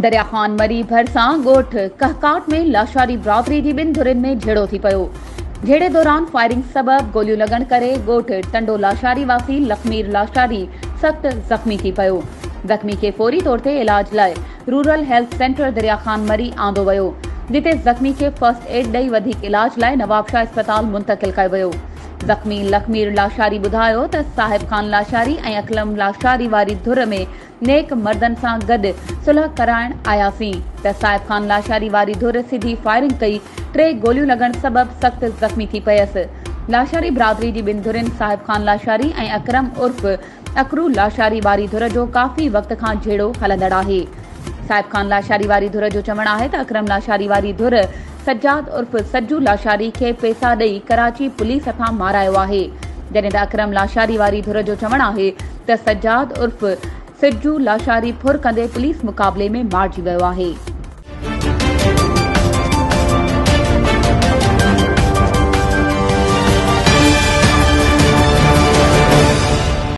दरिया ख़ान मरी भरिसां ॻोठ कहकाट में लाशारी बिरादरी जी ॿिनि धुरियुनि में झेड़ो थी पियो। झेड़े दौरान फायरिंग सबबि गोलियूं लॻण करे ॻोठ टंडो लाशारी वासी लखमीर लाशारी सख़्त ज़ख़्मी थी पियो। ज़ख़्मी खे फौरी तौर ते इलाज लाइ रूरल हेल्थ सेंटर दरिया ख़ान मरी आंदो वियो, जिते ज़ख़्मी खे फर्स्ट एड ॾेई वधीक इलाज लाइ नवाबशाह अस्पताल मुंतक़िल कयो वियो। ज़ख़्मी लखमीर लाशारी ॿुधायो त साहिब खान लाशारी ऐं अकलम लाशारी वारी धुर में नेक मर्दनि सां गॾु सुलह कराइण आयासीं त साहिब खान लाशारी वारी धुर सिधी फायरिंग कई। 3 गोलियूं लॻण सबबि सख़्त ज़ख़्मी थी पियसि। लाशारी बिरादरी जी ॿिनि धुरियुनि साहिब खान लाशारी ऐं अकरम उर्फ अकरू लाशारी वारी धुर जो काफ़ी वक़्त खां झेड़ो हलंदड़ आहे। साहिब खान लाशारी वारी धुर जो चवणु आहे त अकरम लाशारी वारी धुर सज्जाद उर्फ सज्जू लाशारी खे पैसा ॾेई कराची पुलिस हथां मारायो आहे, जॾहिं त अकरम लाशारी वारी धुर जो चवणु आहे त सज्जाद उर्फ सज्जू लाशारी फुर कंदे पुलिस मुक़ाबले में मारिजी वियो आहे।